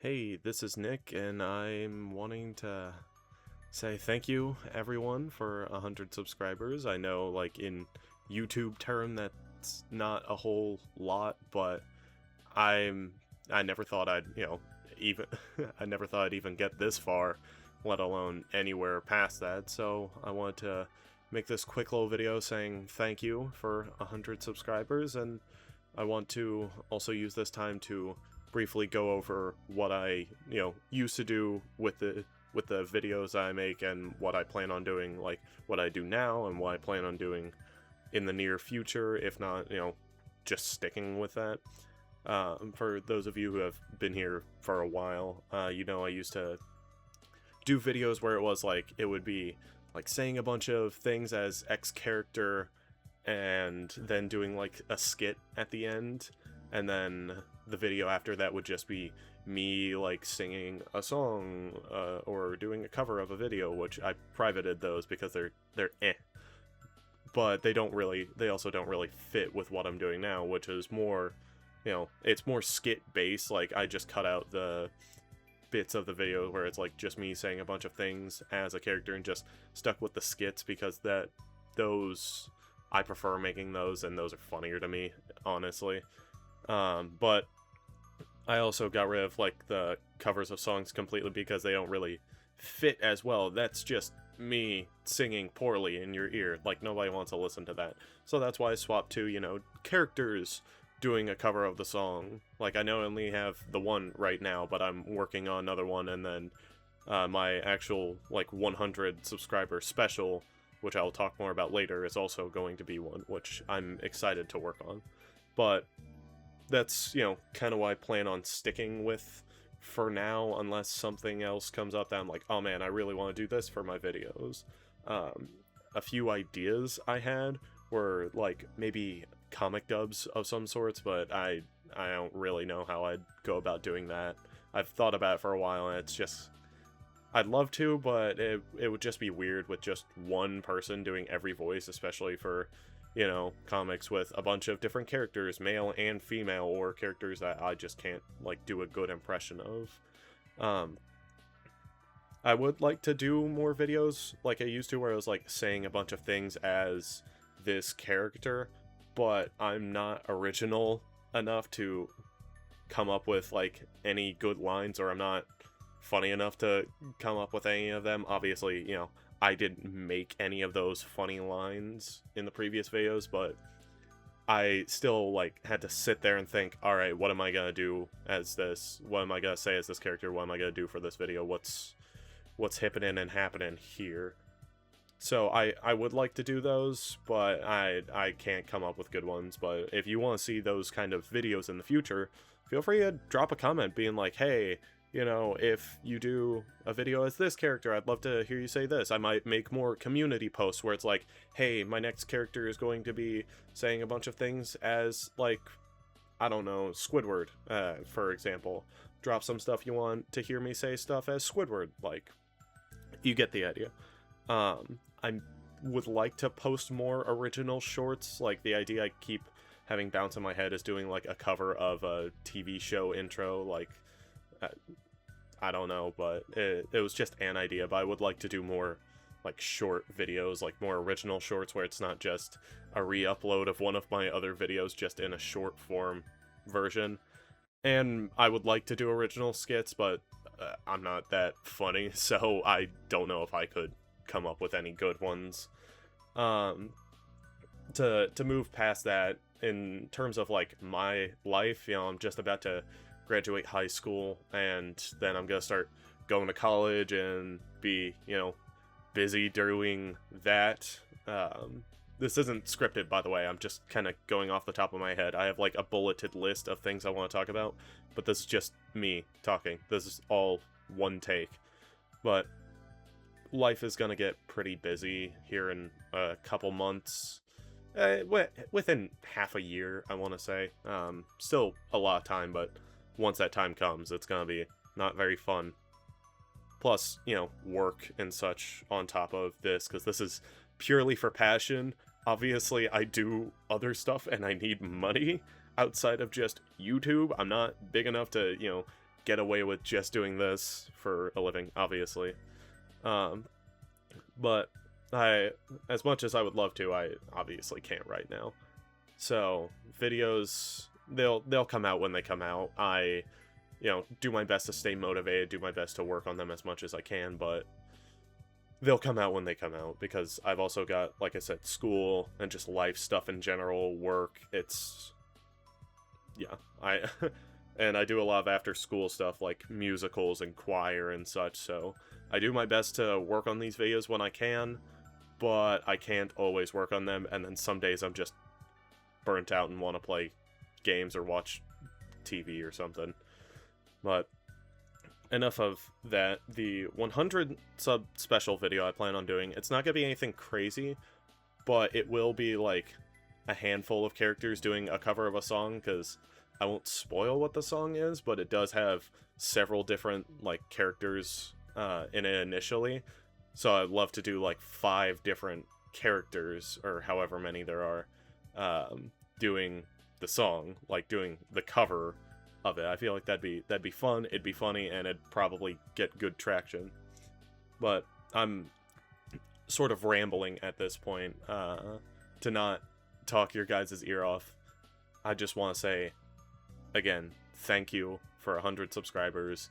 Hey, this is Nick, and I'm wanting to say thank you, everyone, for 100 subscribers. I know, like, in YouTube term, that's not a whole lot, but I'm, I never thought I'd, even, I never thought I'd even get this far, let alone anywhere past that, so I wanted to make this quick little video saying thank you for 100 subscribers, and I want to also use this time to briefly go over what I, used to do with the videos I make and what I plan on doing, like what I do now and what I plan on doing in the near future, if not, just sticking with that. For those of you who have been here for a while, I used to do videos where it would be like saying a bunch of things as X character and then doing like a skit at the end, and then the video after that would just be me like singing a song or doing a cover of a video, which I privated those because they're but they also don't really fit with what I'm doing now, which is more, it's more skit based. Like, I just cut out the bits of the video where it's like just me saying a bunch of things as a character and just stuck with the skits because those I prefer making those, and those are funnier to me, honestly. But I also got rid of like the covers of songs completely because they don't really fit as well. That's just me singing poorly in your ear. Like, nobody wants to listen to that. So that's why I swapped to, characters doing a cover of the song. Like, I know I only have the one right now, but I'm working on another one, and then my actual like 100 subscriber special, which I'll talk more about later, is also going to be one, which I'm excited to work on. But that's, kind of what I plan on sticking with for now, unless something else comes up that I'm like, oh man, I really want to do this for my videos. A few ideas I had were like maybe comic dubs of some sorts, but I don't really know how I'd go about doing that. I've thought about it for a while, and it's just, I'd love to, but it would just be weird with just one person doing every voice, especially for, comics with a bunch of different characters, male and female, or characters that I just can't, like, do a good impression of. I would like to do more videos like I used to, where I was, like, saying a bunch of things as this character, but I'm not original enough to come up with, like, any good lines, or I'm not funny enough to come up with any of them. Obviously, I didn't make any of those funny lines in the previous videos, but I still, like, had to sit there and think, alright, what am I gonna do as this? What am I gonna say as this character? What am I gonna do for this video? What's happening and happening here? So I would like to do those, but I can't come up with good ones. But if you want to see those kind of videos in the future, feel free to drop a comment being like, hey, if you do a video as this character, I'd love to hear you say this. I might make more community posts where it's like, hey, my next character is going to be saying a bunch of things as, like, I don't know, Squidward, for example. Drop some stuff you want to hear me say stuff as Squidward. Like, you get the idea. I would like to post more original shorts. Like, the idea I keep having bounce in my head is doing, like, a cover of a TV show intro, like, I don't know, but it was just an idea. But I would like to do more, like, short videos, like more original shorts, where it's not just a re-upload of one of my other videos just in a short form version. And I would like to do original skits, but I'm not that funny, so I don't know if I could come up with any good ones. To move past that, in terms of, like, my life, I'm just about to graduate high school, and then I'm gonna start going to college and be, busy doing that. This isn't scripted, by the way. I'm just kind of going off the top of my head. I have, like, a bulleted list of things I want to talk about, but this is just me talking. This is all one take. But life is gonna get pretty busy here in a couple months. Within half a year, I want to say. Still a lot of time, but once that time comes, it's gonna be not very fun. Plus, work and such on top of this, because this is purely for passion. Obviously, I do other stuff and I need money outside of just YouTube. I'm not big enough to, get away with just doing this for a living, obviously. But as much as I would love to, I obviously can't right now. So videos, they'll come out when they come out. I, do my best to stay motivated, do my best to work on them as much as I can, but they'll come out when they come out, because I've also got, like I said, school and just life stuff in general, work. And I do a lot of after school stuff like musicals and choir and such, so I do my best to work on these videos when I can, but I can't always work on them, and then some days I'm just burnt out and want to play games or watch TV or something. But enough of that. The 100 sub special video I plan on doing, it's not going to be anything crazy, but it will be like a handful of characters doing a cover of a song, because I won't spoil what the song is, but it does have several different like characters in it initially. So I'd love to do like 5 different characters, or however many there are, doing the song, like doing the cover of it. I feel like that'd be fun, it'd be funny, and it'd probably get good traction. But I'm sort of rambling at this point, to not talk your guys' ear off. I just want to say, again, thank you for 100 subscribers.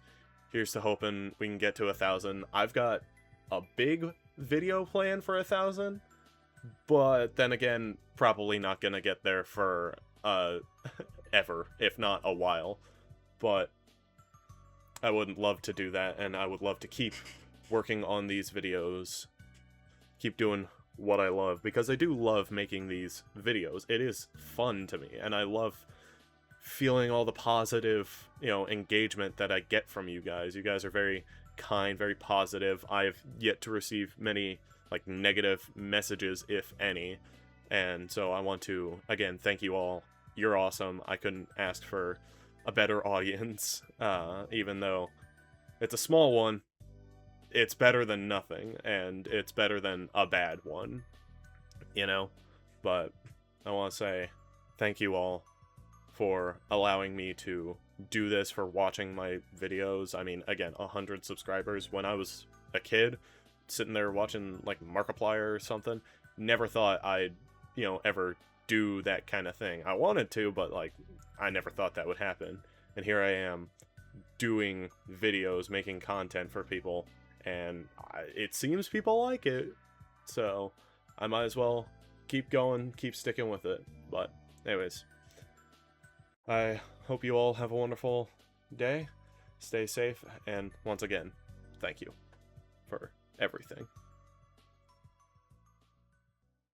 Here's to hoping we can get to 1,000. I've got a big video plan for 1,000, but then again, probably not gonna get there for ever, if not a while. But I would love to do that, and I would love to keep working on these videos, keep doing what I love, because I do love making these videos. It is fun to me, and I love feeling all the positive, engagement that I get from you guys. You guys are very kind, very positive. I've yet to receive many, like, negative messages, if any. And so I want to, again, thank you all. You're awesome. I couldn't ask for a better audience, even though it's a small one. It's better than nothing, and it's better than a bad one, But I want to say thank you all for allowing me to do this, for watching my videos. I mean, again, 100 subscribers. When I was a kid, sitting there watching, like, Markiplier or something, never thought I'd, ever do that kind of thing. I wanted to, but, like, I never thought that would happen. And here I am, doing videos, making content for people, and it seems people like it. So I might as well keep going, keep sticking with it. But anyways, I hope you all have a wonderful day, stay safe, and once again, thank you for everything.